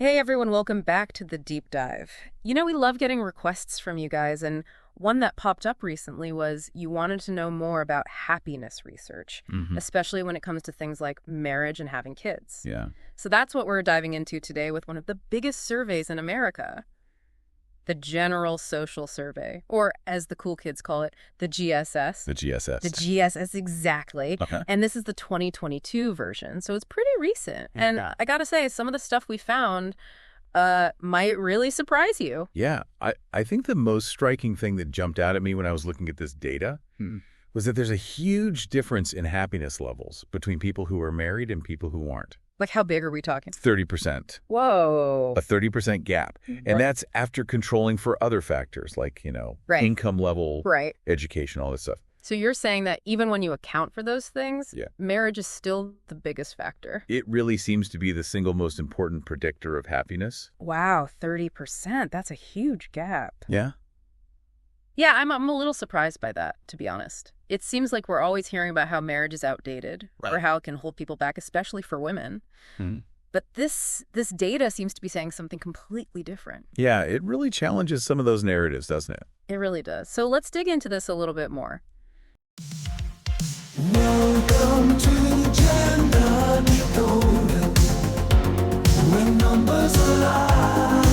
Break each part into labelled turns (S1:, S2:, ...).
S1: Hey everyone, welcome back to the deep dive. We love getting requests from you guys, and one that popped up recently was you wanted to know more about happiness research, especially when it comes to things like marriage and having kids.
S2: Yeah.
S1: So that's what we're diving into today with one of the biggest surveys in America, the General Social Survey, or as the cool kids call it, the GSS.
S2: The GSS.
S1: The GSS, exactly.
S2: Okay.
S1: And this is the 2022 version, so it's pretty recent. And I gotta say, some of the stuff we found might really surprise you.
S2: Yeah. I think the most striking thing that jumped out at me when I was looking at this data was that there's a huge difference in happiness levels between people who are married and people who aren't.
S1: Like, how big are we talking?
S2: 30%.
S1: Whoa.
S2: A 30% gap. And that's after controlling for other factors like,
S1: Right.
S2: income level,
S1: Right.
S2: education, all this stuff.
S1: So you're saying that even when you account for those things,
S2: Yeah.
S1: marriage is still the biggest factor?
S2: It really seems to be the single most important predictor of happiness.
S1: Wow, 30%. That's a huge gap.
S2: Yeah.
S1: Yeah, I'm a little surprised by that, to be honest. It seems like we're always hearing about how marriage is outdated or how it can hold people back, especially for women. But this data seems to be saying something completely different.
S2: Yeah, it really challenges some of those narratives, doesn't it?
S1: It really does. So let's dig into this a little bit more.
S3: Welcome to Gender Decoded, where numbers align,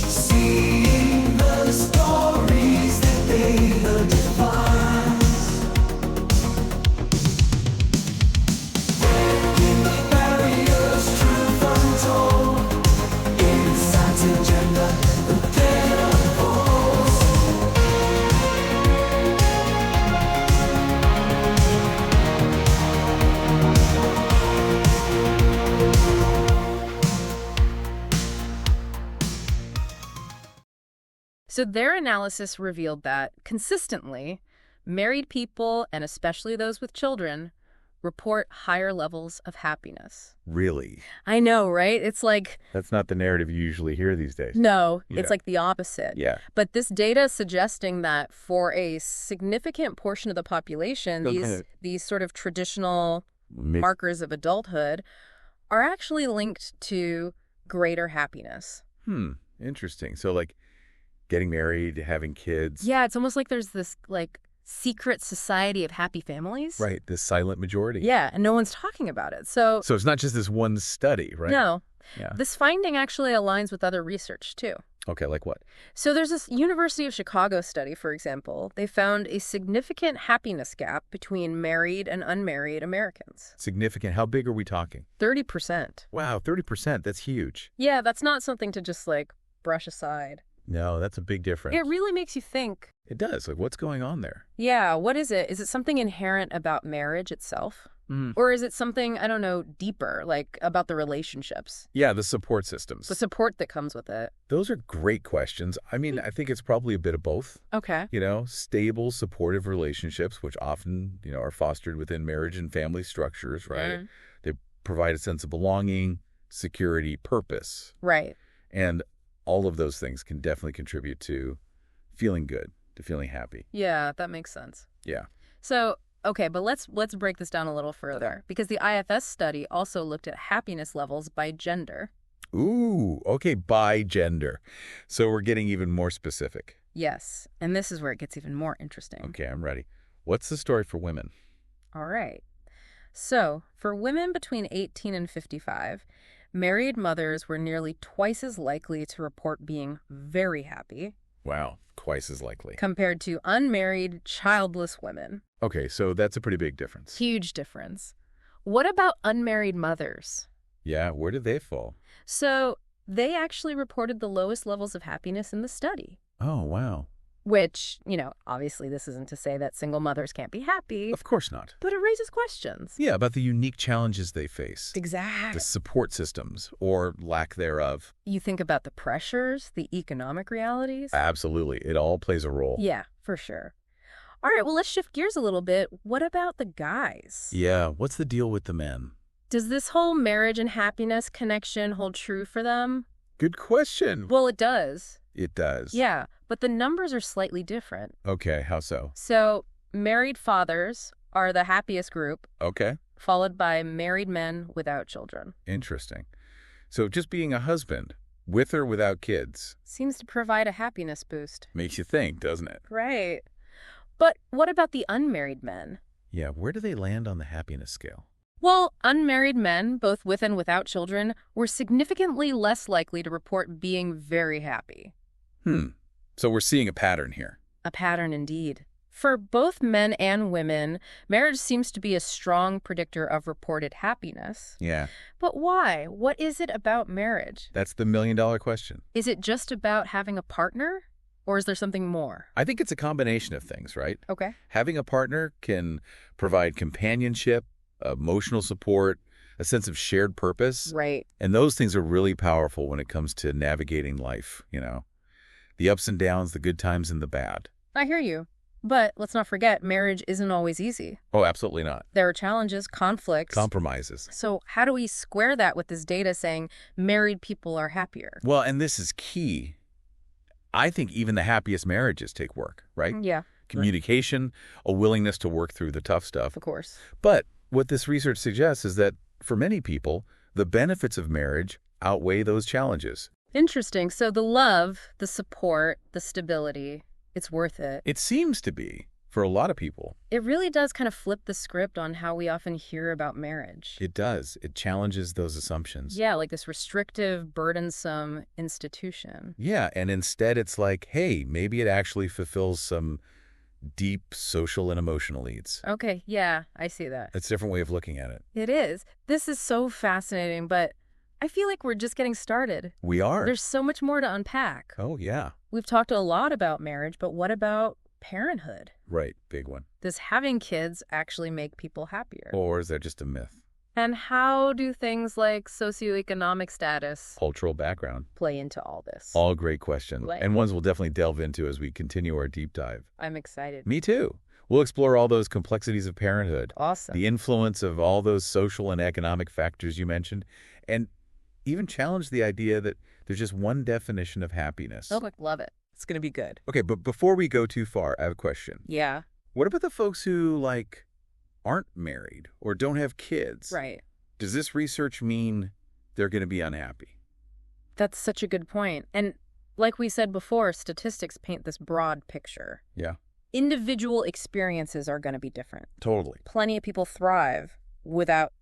S3: seeing the stories that they define. Breaking the barriers, truth untold, insights in gender, the parenthood.
S1: So their analysis revealed that, consistently, married people, and especially those with children, report higher levels of happiness.
S2: Really?
S1: I know, right? It's like,
S2: That's not the narrative you usually hear these days.
S1: no,
S2: Yeah.
S1: it's like the opposite.
S2: Yeah.
S1: But this data is suggesting that for a significant portion of the population,
S2: Okay.
S1: these sort of traditional
S2: Mix-
S1: markers of adulthood are actually linked to greater happiness.
S2: Interesting. So, like, getting married, having kids.
S1: Yeah, it's almost like there's this, like, secret society of happy families.
S2: Right. This silent majority.
S1: Yeah, and no one's talking about it. So
S2: So it's not just this one study, right?
S1: no,
S2: Yeah.
S1: this finding actually aligns with other research, too.
S2: Okay, like what?
S1: So there's this University of Chicago study, for example. They found a significant happiness gap between married and unmarried Americans.
S2: Significant. How big are we talking?
S1: 30%.
S2: Wow, 30%. That's huge.
S1: Yeah, that's not something to just, like, brush aside.
S2: No, that's a big difference.
S1: It really makes you think,
S2: It does. Like, what's going on there?
S1: yeah, what is it? Is it something inherent about marriage itself? Or is it something, I don't know, deeper, like about the relationships,
S2: Yeah, the support systems.
S1: the support that comes with it?
S2: Those are great questions. I mean, I think it's probably a bit of both.
S1: Okay.
S2: Stable, supportive relationships, which often, are fostered within marriage and family structures, right? They provide a sense of belonging, security, purpose.
S1: Right.
S2: And all of those things can definitely contribute to feeling good, to feeling happy.
S1: Yeah, that makes sense.
S2: Yeah.
S1: So, okay, but let's break this down a little further, because the IFS study also looked at happiness levels by gender.
S2: Ooh, okay, by gender. So we're getting even more specific.
S1: Yes, and this is where it gets even more interesting.
S2: Okay, I'm ready. What's the story for women?
S1: All right. So, for women between 18 and 55, married mothers were nearly twice as likely to report being very happy
S2: Wow, twice as likely.
S1: compared to unmarried, childless women.
S2: Okay, so that's a pretty big difference.
S1: Huge difference. What about unmarried mothers?
S2: Yeah, where did they fall?
S1: So, they actually reported the lowest levels of happiness in the study.
S2: Oh, wow.
S1: Which, obviously this isn't to say that single mothers can't be happy,
S2: Of course not.
S1: but it raises questions.
S2: Yeah, about the unique challenges they face.
S1: Exactly.
S2: The support systems, or lack thereof.
S1: You think about the pressures, the economic realities.
S2: Absolutely. It all plays a role.
S1: Yeah, for sure. All right, well, let's shift gears a little bit. What about the guys?
S2: Yeah, what's the deal with the men?
S1: Does this whole marriage and happiness connection hold true for them?
S2: Good question.
S1: Well, it does.
S2: It does.
S1: Yeah, but the numbers are slightly different.
S2: Okay, how so?
S1: So, married fathers are the happiest group,
S2: Okay,
S1: followed by married men without children.
S2: interesting. So just being a husband, with or without kids,
S1: Seems to provide a happiness boost.
S2: makes you think, doesn't it?
S1: Right. But what about the unmarried men?
S2: Yeah, where do they land on the happiness scale?
S1: Well, unmarried men, both with and without children, were significantly less likely to report being very happy.
S2: So we're seeing a pattern here.
S1: A pattern indeed. For both men and women, marriage seems to be a strong predictor of reported happiness.
S2: Yeah,
S1: But why? What is it about marriage?
S2: that's the million-dollar question.
S1: Is it just about having a partner? Or is there something more?
S2: I think it's a combination of things, right?
S1: Okay.
S2: Having a partner can provide companionship, emotional support, a sense of shared purpose.
S1: Right.
S2: And those things are really powerful when it comes to navigating life, the ups and downs, the good times and the bad.
S1: I hear you. But let's not forget, marriage isn't always easy.
S2: Oh, absolutely not.
S1: There are challenges, conflicts.
S2: Compromises.
S1: So how do we square that with this data saying married people are happier?
S2: Well, and this is key. I think even the happiest marriages take work, right?
S1: Yeah,
S2: Communication, a willingness to work through the tough stuff.
S1: of course.
S2: But what this research suggests is that for many people, the benefits of marriage outweigh those challenges.
S1: Interesting. So the love, the support, the stability, it's worth it.
S2: It seems to be for a lot of people.
S1: It really does kind of flip the script on how we often hear about marriage.
S2: It does. It challenges those assumptions.
S1: Yeah, like this restrictive, burdensome institution.
S2: Yeah, and instead it's like, hey, maybe it actually fulfills some deep social and emotional needs.
S1: Okay, yeah, I see that.
S2: That's a different way of looking at it.
S1: It is. This is so fascinating, but I feel like we're just getting started.
S2: We are.
S1: There's so much more to unpack.
S2: Oh, yeah.
S1: We've talked a lot about marriage, but what about parenthood?
S2: Right. Big one.
S1: Does having kids actually make people happier?
S2: Or is that just a myth?
S1: And how do things like socioeconomic status
S2: Cultural background.
S1: play into all this?
S2: All great questions.
S1: Right.
S2: And ones we'll definitely delve into as we continue our deep dive.
S1: I'm excited.
S2: Me too. We'll explore all those complexities of parenthood,
S1: Awesome.
S2: the influence of all those social and economic factors you mentioned, and even challenge the idea that there's just one definition of happiness.
S1: Okay, love it. It's going to be good.
S2: Okay, but before we go too far, I have a question.
S1: Yeah,
S2: What about the folks who, aren't married or don't have kids?
S1: right.
S2: Does this research mean they're going to be unhappy?
S1: That's such a good point. And like we said before, statistics paint this broad picture.
S2: Yeah,
S1: Individual experiences are going to be different.
S2: totally.
S1: Plenty of people thrive without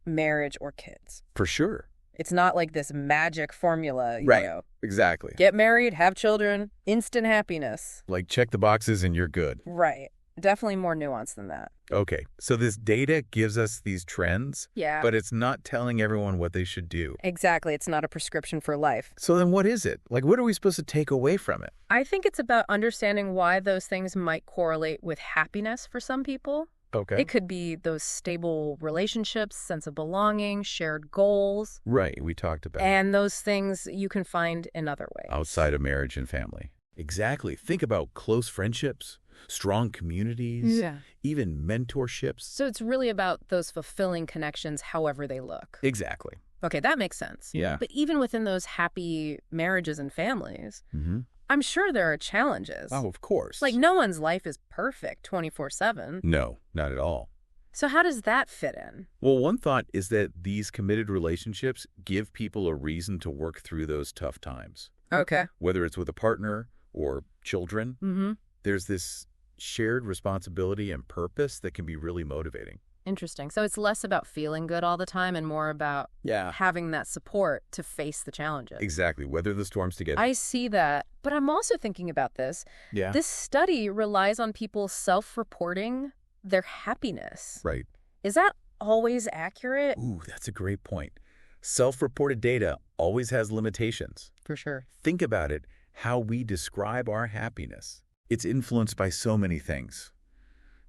S1: marriage or kids.
S2: For sure.
S1: It's not like this magic formula,
S2: Right.
S1: you know.
S2: Exactly.
S1: Get married, have children, instant happiness.
S2: Check the boxes and you're good.
S1: Right. Definitely more nuanced than that.
S2: Okay, so this data gives us these trends,
S1: Yeah.
S2: but it's not telling everyone what they should do.
S1: Exactly. It's not a prescription for life.
S2: So then what is it? What are we supposed to take away from it?
S1: I think it's about understanding why those things might correlate with happiness for some people.
S2: Okay.
S1: It could be those stable relationships, sense of belonging, shared goals,
S2: Right, we talked about
S1: and those things you can find in other ways.
S2: outside of marriage and family. Exactly. Think about close friendships, strong communities,
S1: Yeah.
S2: even mentorships.
S1: So it's really about those fulfilling connections, however they look.
S2: Exactly.
S1: Okay, that makes sense.
S2: Yeah.
S1: But even within those happy marriages and families,
S2: Mm-hmm.
S1: I'm sure there are challenges.
S2: Oh, of course.
S1: No one's life is perfect 24/7.
S2: No, not at all.
S1: So how does that fit in?
S2: Well, one thought is that these committed relationships give people a reason to work through those tough times.
S1: Okay.
S2: Whether it's with a partner or children,
S1: Mm-hmm.
S2: there's this shared responsibility and purpose that can be really motivating.
S1: Interesting. So it's less about feeling good all the time and more about
S2: Yeah.
S1: having that support to face the challenges.
S2: Exactly. Weather the storms together.
S1: I see that. But I'm also thinking about this.
S2: Yeah.
S1: This study relies on people self-reporting their happiness.
S2: Right.
S1: Is that always accurate?
S2: Ooh, that's a great point. Self-reported data always has limitations.
S1: For sure.
S2: Think about it, how we describe our happiness. It's influenced by so many things.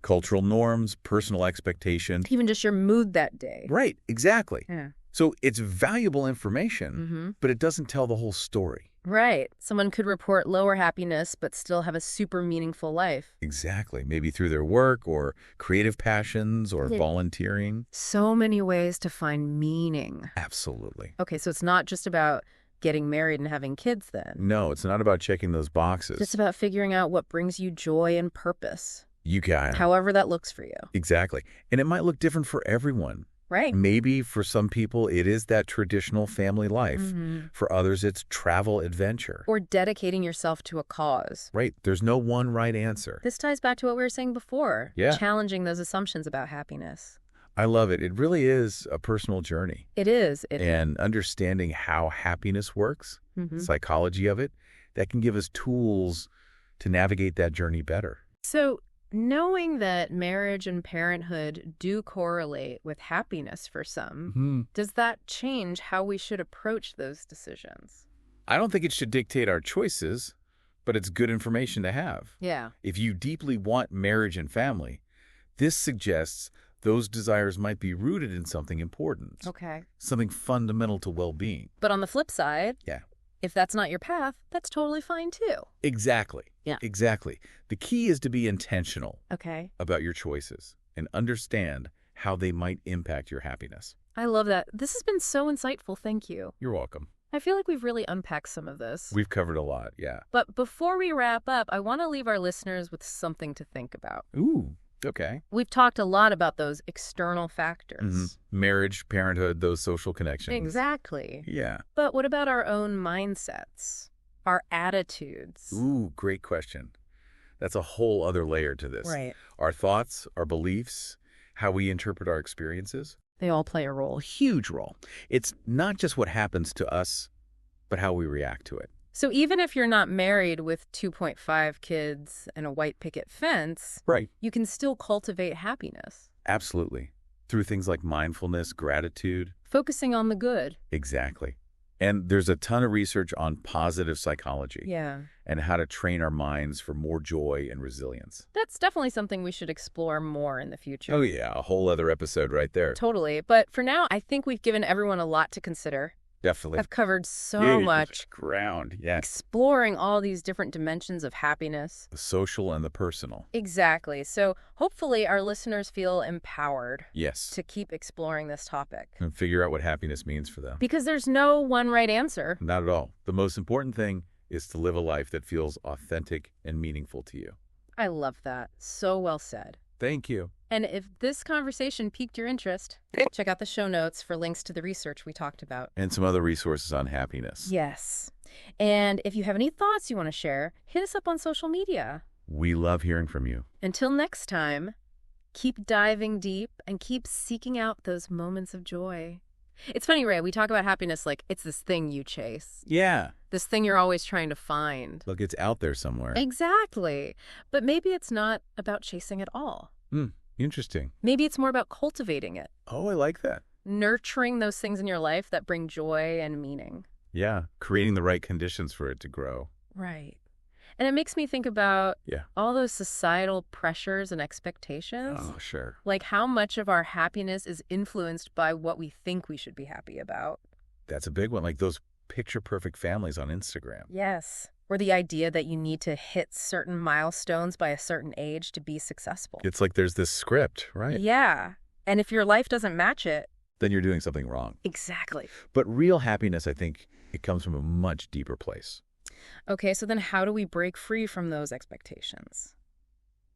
S2: Cultural norms, personal expectations.
S1: Even just your mood that day.
S2: Right, exactly.
S1: Yeah.
S2: So it's valuable information,
S1: Mm-hmm.
S2: but it doesn't tell the whole story.
S1: Right. Someone could report lower happiness but still have a super meaningful life.
S2: Exactly. Maybe through their work or creative passions or
S1: Yeah.
S2: volunteering.
S1: So many ways to find meaning.
S2: Absolutely.
S1: Okay, so it's not just about getting married and having kids then.
S2: No, it's not about checking those boxes.
S1: It's about figuring out what brings you joy and purpose,
S2: You got it.
S1: however that looks for you.
S2: Exactly. And it might look different for everyone.
S1: Right.
S2: Maybe for some people, it is that traditional family life. For others, it's travel adventure.
S1: Or dedicating yourself to a cause.
S2: Right. There's no one right answer.
S1: This ties back to what we were saying before.
S2: Yeah.
S1: Challenging those assumptions about happiness.
S2: I love it. It really is a personal journey.
S1: It is.
S2: And understanding how happiness works, psychology of it, that can give us tools to navigate that journey better.
S1: So knowing that marriage and parenthood do correlate with happiness for some, does that change how we should approach those decisions?
S2: I don't think it should dictate our choices, but it's good information to have.
S1: Yeah.
S2: If you deeply want marriage and family, this suggests those desires might be rooted in something important.
S1: Okay.
S2: Something fundamental to well-being.
S1: But on the flip side,
S2: Yeah.
S1: if that's not your path, that's totally fine too.
S2: Exactly.
S1: Yeah.
S2: Exactly. The key is to be intentional
S1: Okay.
S2: about your choices and understand how they might impact your happiness.
S1: I love that. This has been so insightful. Thank you.
S2: You're welcome.
S1: I feel like we've really unpacked some of this.
S2: We've covered a lot, yeah.
S1: But before we wrap up, I want to leave our listeners with something to think about.
S2: Ooh, okay.
S1: We've talked a lot about those external factors.
S2: Marriage, parenthood, those social connections.
S1: Exactly.
S2: Yeah.
S1: But what about our own mindsets, our attitudes?
S2: Ooh, great question. That's a whole other layer to this.
S1: Right.
S2: Our thoughts, our beliefs, how we interpret our experiences.
S1: They all play a role.
S2: A huge role. It's not just what happens to us, but how we react to it.
S1: So even if you're not married with 2.5 kids and a white picket fence,
S2: Right.
S1: you can still cultivate happiness.
S2: Absolutely. Through things like mindfulness, gratitude.
S1: Focusing on the good.
S2: Exactly. And there's a ton of research on positive psychology.
S1: Yeah.
S2: And how to train our minds for more joy and resilience.
S1: That's definitely something we should explore more in the future.
S2: Oh, yeah. A whole other episode right there.
S1: Totally. But for now, I think we've given everyone a lot to consider.
S2: Definitely.
S1: I've covered so much.
S2: Ground. Yeah.
S1: Exploring all these different dimensions of happiness.
S2: The social and the personal.
S1: Exactly. So hopefully our listeners feel empowered
S2: Yes.
S1: to keep exploring this topic.
S2: And figure out what happiness means for them.
S1: Because there's no one right answer.
S2: Not at all. The most important thing is to live a life that feels authentic and meaningful to you.
S1: I love that. So well said.
S2: Thank you.
S1: And if this conversation piqued your interest, check out the show notes for links to the research we talked about.
S2: And some other resources on happiness.
S1: Yes. And if you have any thoughts you want to share, hit us up on social media.
S2: We love hearing from you.
S1: Until next time, keep diving deep and keep seeking out those moments of joy. It's funny, Ray, we talk about happiness like it's this thing you chase.
S2: Yeah.
S1: This thing you're always trying to find.
S2: Look, it's out there somewhere.
S1: Exactly. But maybe it's not about chasing it all.
S2: Interesting.
S1: Maybe it's more about cultivating it.
S2: Oh, I like that.
S1: Nurturing those things in your life that bring joy and meaning.
S2: Yeah. Creating the right conditions for it to grow.
S1: Right. And it makes me think about
S2: Yeah.
S1: all those societal pressures and expectations.
S2: Oh, sure.
S1: Like how much of our happiness is influenced by what we think we should be happy about.
S2: That's a big one. Like those picture-perfect families on Instagram.
S1: Yes. Or the idea that you need to hit certain milestones by a certain age to be successful.
S2: It's like there's this script, right?
S1: Yeah. And if your life doesn't match it.
S2: Then you're doing something wrong.
S1: Exactly.
S2: But real happiness, I think, it comes from a much deeper place.
S1: Okay, so then how do we break free from those expectations?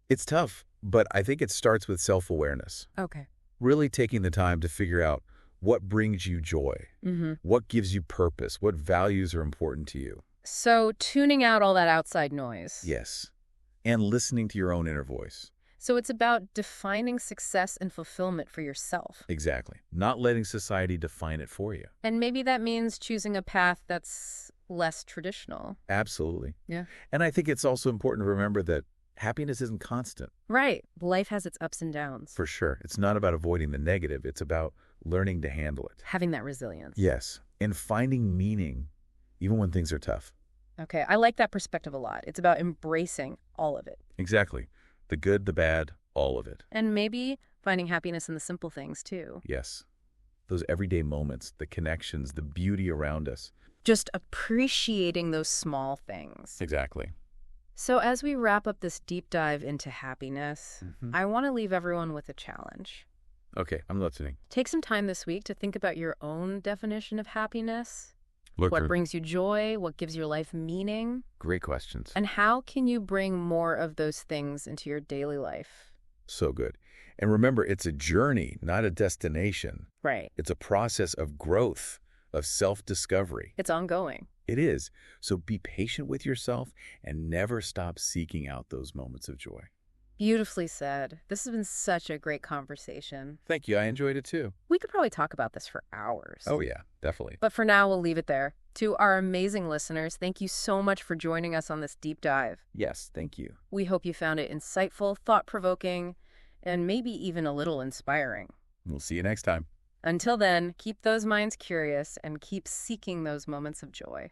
S2: It's tough, but I think it starts with self-awareness.
S1: Okay.
S2: Really taking the time to figure out what brings you joy, what gives you purpose, what values are important to you.
S1: So tuning out all that outside noise.
S2: Yes. And listening to your own inner voice.
S1: So it's about defining success and fulfillment for yourself.
S2: Exactly. Not letting society define it for you.
S1: And maybe that means choosing a path that's less traditional.
S2: Absolutely.
S1: Yeah.
S2: And I think it's also important to remember that happiness isn't constant.
S1: Right. Life has its ups and downs.
S2: For sure. It's not about avoiding the negative. It's about learning to handle it.
S1: Having that resilience.
S2: Yes. And finding meaning even when things are tough.
S1: Okay. I like that perspective a lot. It's about embracing all of it.
S2: Exactly. The good, the bad, all of it.
S1: And maybe finding happiness in the simple things, too.
S2: Yes. Those everyday moments, the connections, the beauty around us.
S1: Just appreciating those small things.
S2: Exactly.
S1: So as we wrap up this deep dive into happiness, I want to leave everyone with a challenge.
S2: Okay, I'm listening.
S1: Take some time this week to think about your own definition of happiness.
S2: Look,
S1: What brings you joy? What gives your life meaning?
S2: great questions.
S1: And how can you bring more of those things into your daily life?
S2: So good. And remember, it's a journey, not a destination.
S1: Right.
S2: It's a process of growth, of self-discovery.
S1: It's ongoing.
S2: It is. So be patient with yourself and never stop seeking out those moments of joy.
S1: Beautifully said. This has been such a great conversation.
S2: Thank you. I enjoyed it too.
S1: We could probably talk about this for hours.
S2: Oh, yeah, definitely.
S1: But for now, we'll leave it there. To our amazing listeners, thank you so much for joining us on this deep dive.
S2: Yes, thank you.
S1: We hope you found it insightful, thought-provoking, and maybe even a little inspiring.
S2: We'll see you next time.
S1: Until then, keep those minds curious and keep seeking those moments of joy.